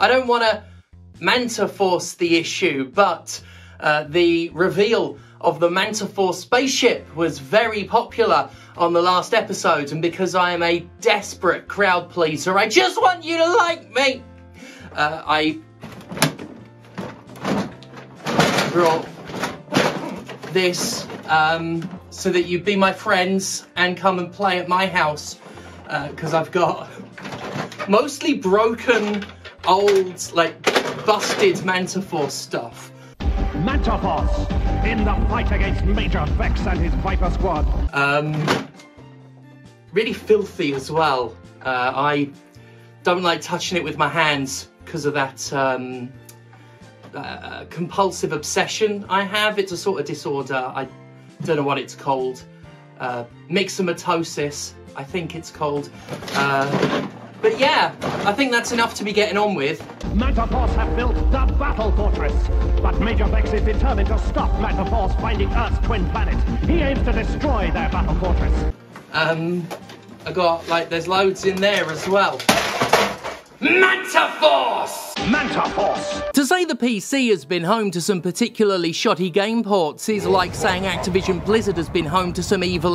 I don't want to Manta Force the issue, but the reveal of the Manta Force spaceship was very popular on the last episode, and because I am a desperate crowd pleaser, I just want you to like me. I brought this so that you'd be my friends and come and play at my house, because I've got mostly broken, old, like, busted Manta Force stuff. Manta Force in the fight against Major Vex and his Viper Squad. Really filthy as well. I don't like touching it with my hands because of that compulsive obsession I have. It's a sort of disorder. I don't know what it's called. Myxomatosis, I think it's called. But yeah, I think that's enough to be getting on with. Manta Force have built the battle fortress, but Major Vex is determined to stop Manta Force finding Earth's twin planet. He aims to destroy their battle fortress. I got, like, there's loads in there as well. Manta Force! Manta Force! To say the PC has been home to some particularly shoddy game ports is like saying Activision Blizzard has been home to some evil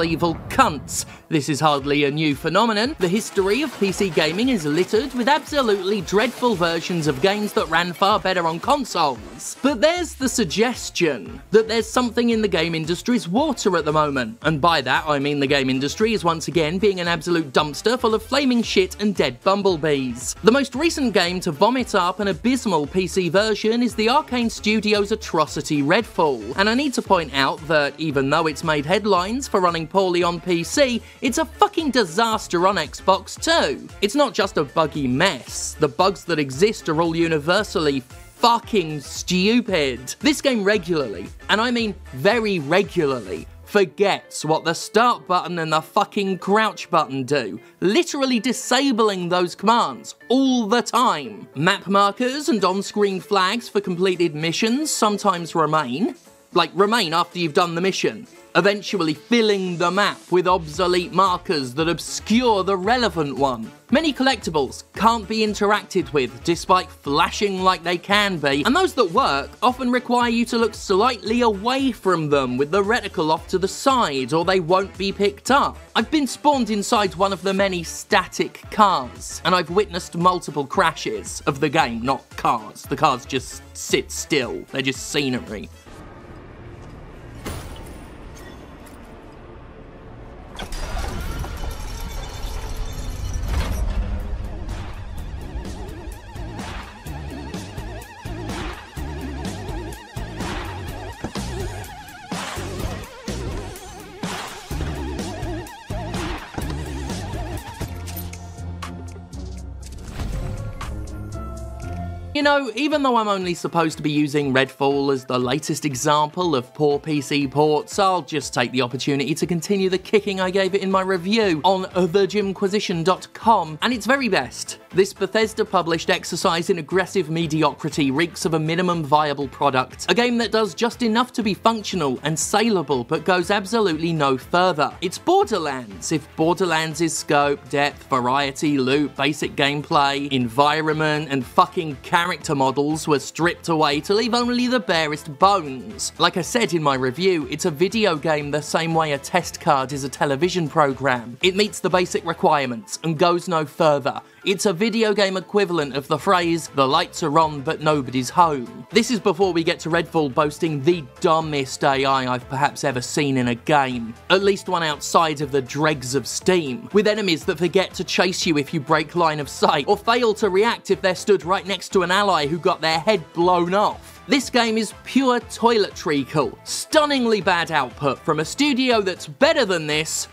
cunts. This is hardly a new phenomenon. The history of PC gaming is littered with absolutely dreadful versions of games that ran far better on consoles. But there's the suggestion that there's something in the game industry's water at the moment, and by that I mean the game industry is once again being an absolute dumpster full of flaming shit and dead bumblebees. The most recent game to vomit up an abysmal PC version is the Arcane Studios atrocity Redfall, and I need to point out that even though it's made headlines for running poorly on PC, it's a fucking disaster on Xbox too. It's not just a buggy mess, the bugs that exist are all universally fucking stupid. This game regularly, and I mean very regularly, forgets what the start button and the fucking crouch button do, literally disabling those commands all the time. Map markers and on-screen flags for completed missions sometimes remain after you've done the mission, eventually filling the map with obsolete markers that obscure the relevant one. Many collectibles can't be interacted with despite flashing like they can be, and those that work often require you to look slightly away from them with the reticle off to the side or they won't be picked up. I've been spawned inside one of the many static cars, and I've witnessed multiple crashes of the game, not cars. The cars just sit still, they're just scenery. You know, even though I'm only supposed to be using Redfall as the latest example of poor PC ports, I'll just take the opportunity to continue the kicking I gave it in my review on thejimquisition.com, and its very best. This Bethesda-published exercise in aggressive mediocrity reeks of a minimum viable product, a game that does just enough to be functional and saleable but goes absolutely no further. It's Borderlands, if Borderlands' scope, depth, variety, loot, basic gameplay, environment, and fucking character models were stripped away to leave only the barest bones. Like I said in my review, it's a video game the same way a test card is a television program. It meets the basic requirements and goes no further. It's a video game equivalent of the phrase, "the lights are on but nobody's home." This is before we get to Redfall boasting the dumbest AI I've perhaps ever seen in a game. At least one outside of the dregs of Steam, with enemies that forget to chase you if you break line of sight, or fail to react if they're stood right next to an ally who got their head blown off. This game is pure toilet treacle, stunningly bad output from a studio that's better than this,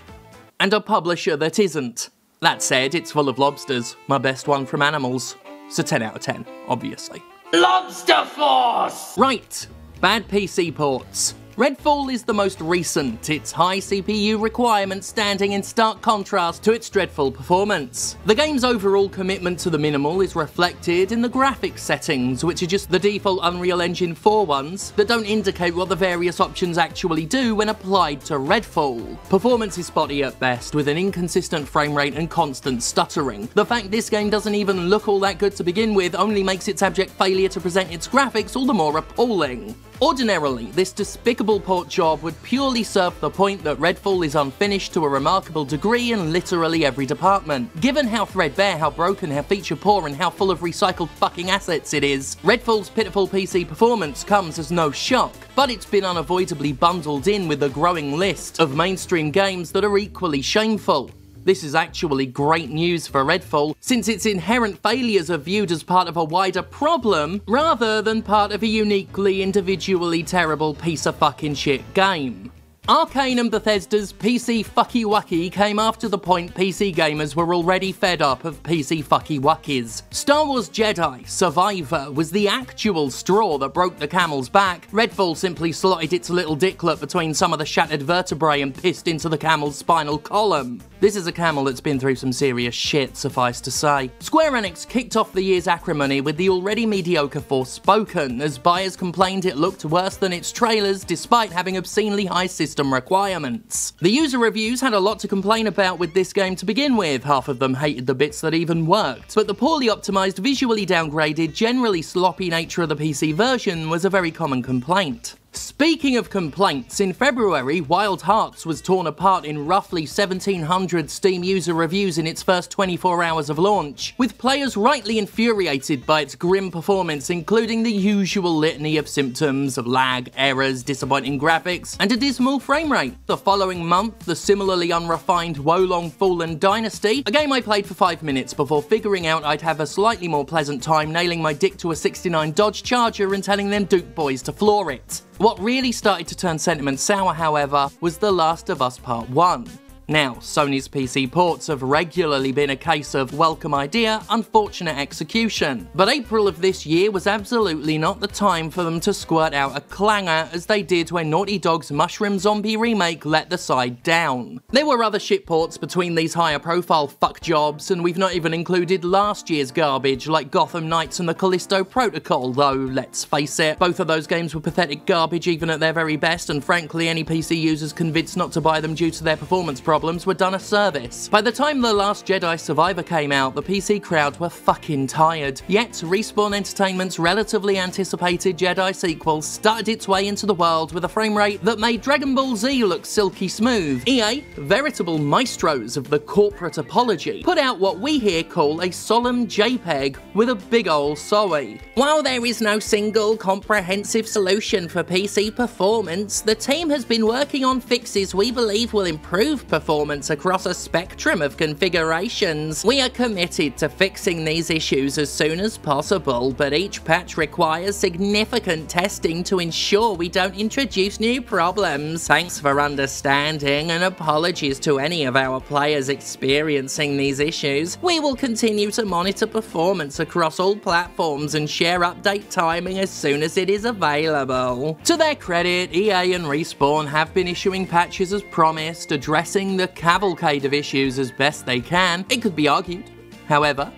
and a publisher that isn't. That said, it's full of lobsters, my best one from Animals. It's a 10 out of 10, obviously. Lobster Force! Right, bad PC ports. Redfall is the most recent, its high CPU requirements standing in stark contrast to its dreadful performance. The game's overall commitment to the minimal is reflected in the graphics settings, which are just the default Unreal Engine 4 ones that don't indicate what the various options actually do when applied to Redfall. Performance is spotty at best, with an inconsistent frame rate and constant stuttering. The fact this game doesn't even look all that good to begin with only makes its abject failure to present its graphics all the more appalling. Ordinarily, this despicable port job would purely serve the point that Redfall is unfinished to a remarkable degree in literally every department. Given how threadbare, how broken, how feature poor, and how full of recycled fucking assets it is, Redfall's pitiful PC performance comes as no shock, but it's been unavoidably bundled in with a growing list of mainstream games that are equally shameful. This is actually great news for Redfall, since its inherent failures are viewed as part of a wider problem, rather than part of a uniquely, individually terrible piece of fucking shit game. Arcane and Bethesda's PC fucky wucky came after the point PC gamers were already fed up of PC fucky wuckies. Star Wars Jedi Survivor was the actual straw that broke the camel's back. Redfall simply slotted its little dicklet between some of the shattered vertebrae and pissed into the camel's spinal column. This is a camel that's been through some serious shit, suffice to say. Square Enix kicked off the year's acrimony with the already mediocre Forspoken, as buyers complained it looked worse than its trailers despite having obscenely high system requirements. The user reviews had a lot to complain about with this game to begin with. Half of them hated the bits that even worked, but the poorly optimized, visually downgraded, generally sloppy nature of the PC version was a very common complaint. Speaking of complaints, in February, Wild Hearts was torn apart in roughly 1,700 Steam user reviews in its first 24 hours of launch, with players rightly infuriated by its grim performance, including the usual litany of symptoms of lag, errors, disappointing graphics, and a dismal frame rate. The following month, the similarly unrefined Wolong Fallen Dynasty, a game I played for 5 minutes before figuring out I'd have a slightly more pleasant time nailing my dick to a 69 Dodge Charger and telling them Duke boys to floor it. What really started to turn sentiment sour, however, was The Last of Us Part 1. Now, Sony's PC ports have regularly been a case of welcome idea, unfortunate execution. But April of this year was absolutely not the time for them to squirt out a clanger as they did when Naughty Dog's Mushroom Zombie remake let the side down. There were other shit ports between these higher profile fuck jobs, and we've not even included last year's garbage like Gotham Knights and the Callisto Protocol, though let's face it, both of those games were pathetic garbage even at their very best, and frankly any PC users convinced not to buy them due to their performance problems were done a service. By the time The Last Jedi Survivor came out, the PC crowd were fucking tired. Yet, Respawn Entertainment's relatively anticipated Jedi sequel started its way into the world with a frame rate that made Dragon Ball Z look silky smooth. EA, veritable maestros of the corporate apology, put out what we here call a solemn JPEG with a big ol' sorry. While there is no single comprehensive solution for PC performance, the team has been working on fixes we believe will improve performance across a spectrum of configurations. We are committed to fixing these issues as soon as possible, but each patch requires significant testing to ensure we don't introduce new problems. Thanks for understanding, and apologies to any of our players experiencing these issues. We will continue to monitor performance across all platforms and share update timing as soon as it is available. To their credit, EA and Respawn have been issuing patches as promised, addressing the cavalcade of issues as best they can. It could be argued, however,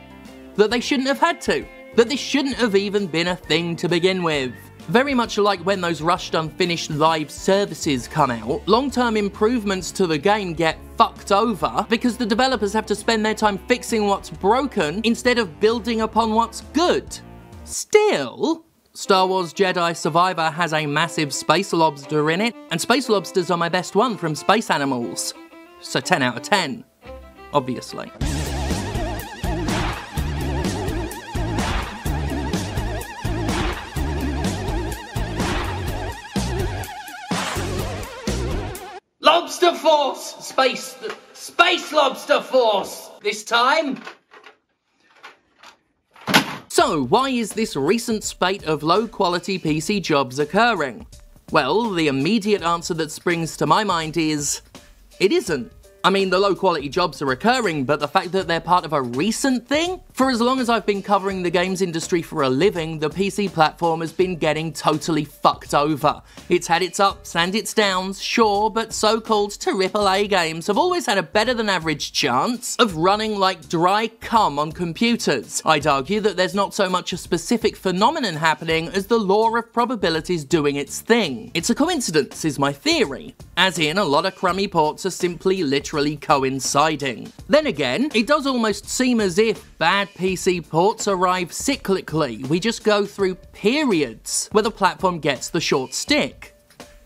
that they shouldn't have had to, that this shouldn't have even been a thing to begin with. Very much like when those rushed unfinished live services come out, long-term improvements to the game get fucked over because the developers have to spend their time fixing what's broken instead of building upon what's good. Still, Star Wars Jedi Survivor has a massive space lobster in it, and space lobsters are my best one from Space Animals. So 10 out of 10, obviously. Lobster Force! Space Lobster Force! This time? So, why is this recent spate of low-quality PC jobs occurring? Well, the immediate answer that springs to my mind is, it isn't. I mean, the low-quality jobs are recurring, but the fact that they're part of a recent thing? For as long as I've been covering the games industry for a living, the PC platform has been getting totally fucked over. It's had its ups and its downs, sure, but so-called AAA games have always had a better-than-average chance of running like dry cum on computers. I'd argue that there's not so much a specific phenomenon happening as the law of probabilities doing its thing. It's a coincidence, is my theory. As in, a lot of crummy ports are simply literally coinciding. Then again, it does almost seem as if bad PC ports arrive cyclically. We just go through periods where the platform gets the short stick.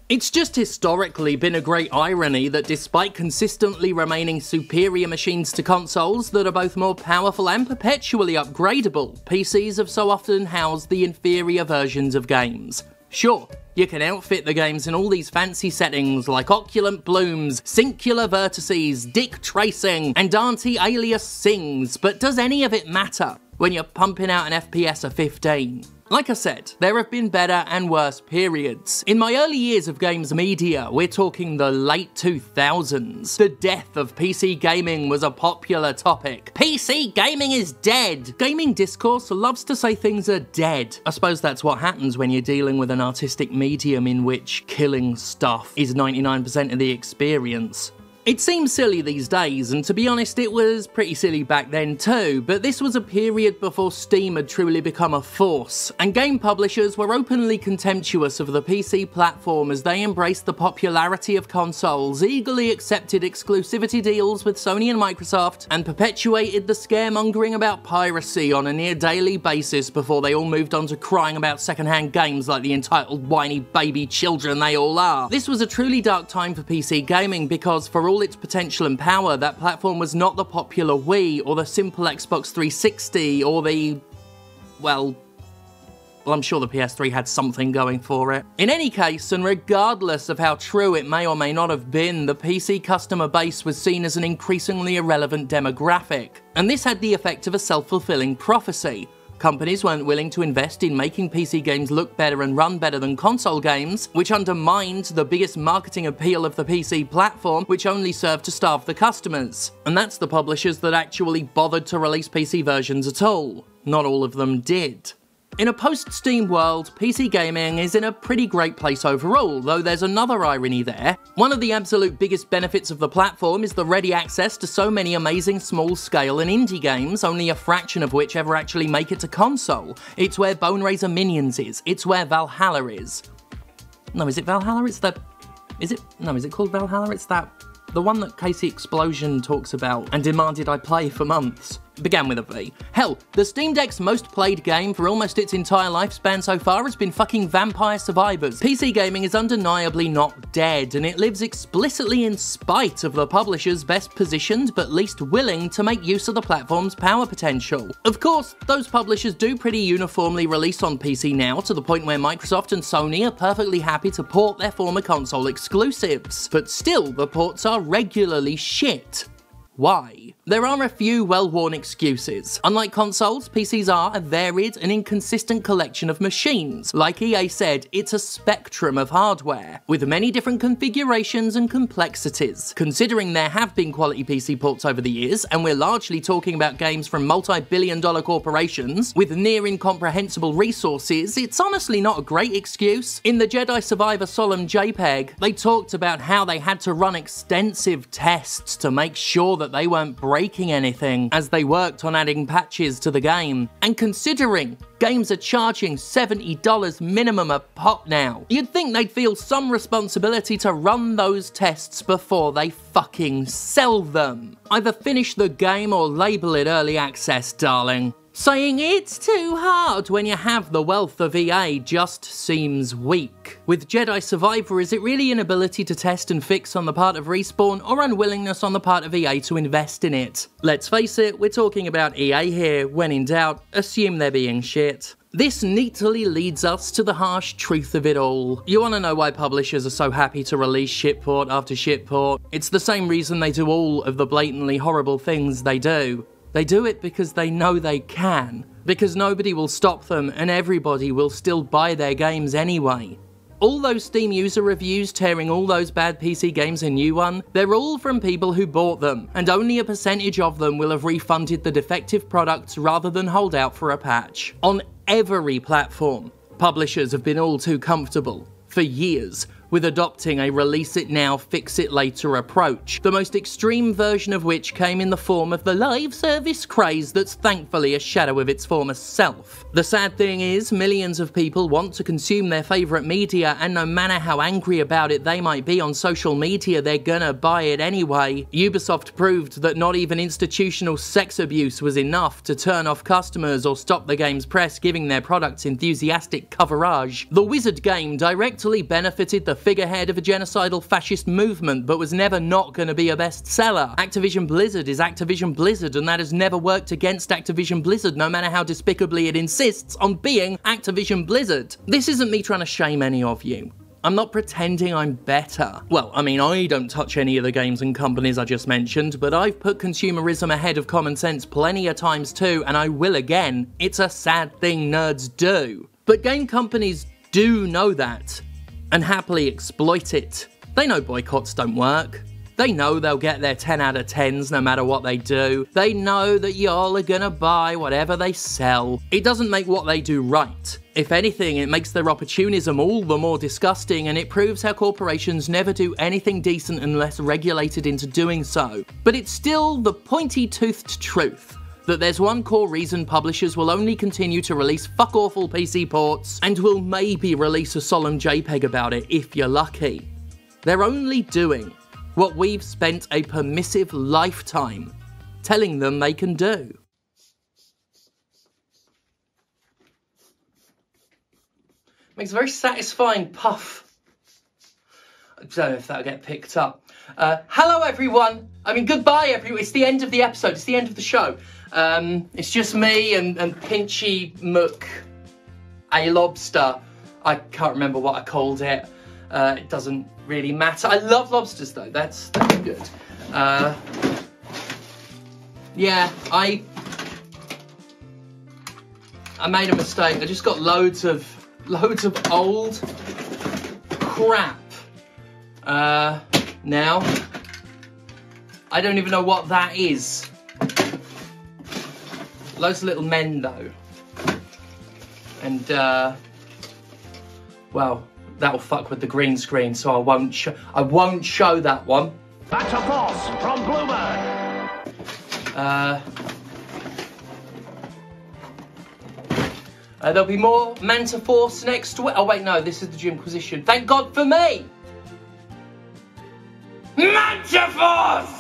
It's just historically been a great irony that despite consistently remaining superior machines to consoles that are both more powerful and perpetually upgradable, PCs have so often housed the inferior versions of games. Sure, you can outfit the games in all these fancy settings like opulent blooms, singular vertices, dick tracing, and anti-alias sings, but does any of it matter when you're pumping out an FPS of 15? Like I said, there have been better and worse periods. In my early years of games media, we're talking the late 2000s, the death of PC gaming was a popular topic. PC gaming is dead! Gaming discourse loves to say things are dead. I suppose that's what happens when you're dealing with an artistic medium in which killing stuff is 99% of the experience. It seems silly these days, and to be honest, it was pretty silly back then too, but this was a period before Steam had truly become a force, and game publishers were openly contemptuous of the PC platform as they embraced the popularity of consoles, eagerly accepted exclusivity deals with Sony and Microsoft, and perpetuated the scaremongering about piracy on a near-daily basis before they all moved on to crying about second-hand games like the entitled whiny baby children they all are. This was a truly dark time for PC gaming because, for all its potential and power, that platform was not the popular Wii or the simple Xbox 360 or the, well, I'm sure the PS3 had something going for it. In any case, and regardless of how true it may or may not have been, the PC customer base was seen as an increasingly irrelevant demographic. And this had the effect of a self-fulfilling prophecy. Companies weren't willing to invest in making PC games look better and run better than console games, which undermined the biggest marketing appeal of the PC platform, which only served to starve the customers. And that's the publishers that actually bothered to release PC versions at all. Not all of them did. In a post-Steam world, PC gaming is in a pretty great place overall, though there's another irony there. One of the absolute biggest benefits of the platform is the ready access to so many amazing small-scale and indie games, only a fraction of which ever actually make it to console. It's where Bone Razor Minions is. It's where Valhalla is. No, is it Valhalla? Is it called Valhalla? It's the one that Casey Explosion talks about and demanded I play for months. Began with a V. Hell, the Steam Deck's most played game for almost its entire lifespan so far has been fucking Vampire Survivors. PC gaming is undeniably not dead, and it lives explicitly in spite of the publishers best positioned but least willing to make use of the platform's power potential. Of course, those publishers do pretty uniformly release on PC now, to the point where Microsoft and Sony are perfectly happy to port their former console exclusives. But still, the ports are regularly shit. Why? There are a few well-worn excuses. Unlike consoles, PCs are a varied and inconsistent collection of machines. Like EA said, it's a spectrum of hardware, with many different configurations and complexities. Considering there have been quality PC ports over the years, and we're largely talking about games from multi-billion-dollar corporations with near-incomprehensible resources, it's honestly not a great excuse. In the Jedi Survivor Solemn JPEG, they talked about how they had to run extensive tests to make sure that they weren't breaking anything as they worked on adding patches to the game. And considering games are charging $70 minimum a pop now, you'd think they'd feel some responsibility to run those tests before they fucking sell them. Either finish the game or label it early access, darling. Saying it's too hard when you have the wealth of EA just seems weak. With Jedi Survivor, is it really inability to test and fix on the part of Respawn, or unwillingness on the part of EA to invest in it? Let's face it, we're talking about EA here. When in doubt, assume they're being shit. This neatly leads us to the harsh truth of it all. You want to know why publishers are so happy to release shitport after shitport? It's the same reason they do all of the blatantly horrible things they do. They do it because they know they can, because nobody will stop them and everybody will still buy their games anyway. All those Steam user reviews tearing all those bad PC games a new one, they're all from people who bought them, and only a percentage of them will have refunded the defective products rather than hold out for a patch. On every platform, publishers have been all too comfortable, for years, with adopting a release it now, fix it later approach, the most extreme version of which came in the form of the live service craze that's thankfully a shadow of its former self. The sad thing is, millions of people want to consume their favourite media, and no matter how angry about it they might be on social media, they're gonna buy it anyway. Ubisoft proved that not even institutional sex abuse was enough to turn off customers or stop the game's press giving their products enthusiastic coverage. The Wizard game directly benefited the figurehead of a genocidal fascist movement, but was never not going to be a bestseller. Activision Blizzard is Activision Blizzard, and that has never worked against Activision Blizzard, no matter how despicably it insists on being Activision Blizzard. This isn't me trying to shame any of you. I'm not pretending I'm better. Well, I mean, I don't touch any of the games and companies I just mentioned, but I've put consumerism ahead of common sense plenty of times too, and I will again. It's a sad thing nerds do. But game companies do know that, and happily exploit it. They know boycotts don't work. They know they'll get their 10 out of 10s no matter what they do. They know that y'all are gonna buy whatever they sell. It doesn't make what they do right. If anything, it makes their opportunism all the more disgusting, and it proves how corporations never do anything decent unless regulated into doing so. But it's still the pointy-toothed truth that there's one core reason publishers will only continue to release fuck-awful PC ports, and will maybe release a solemn JPEG about it if you're lucky. They're only doing what we've spent a permissive lifetime telling them they can do. Makes a very satisfying puff. I don't know if that'll get picked up. Hello everyone! I mean, goodbye everyone. It's the end of the episode. It's the end of the show. It's just me and Pinchy Mook, a lobster. I can't remember what I called it. It doesn't really matter. I love lobsters though. That's good. Yeah, I made a mistake. I just got loads of old crap. Now I don't even know what that is. Loads of little men though, and well, that'll fuck with the green screen, so I won't show that one. Manta Force from Bluebird. There'll be more Manta Force next week. Oh wait, no, this is the Jimquisition. Thank God for me. Manta Force.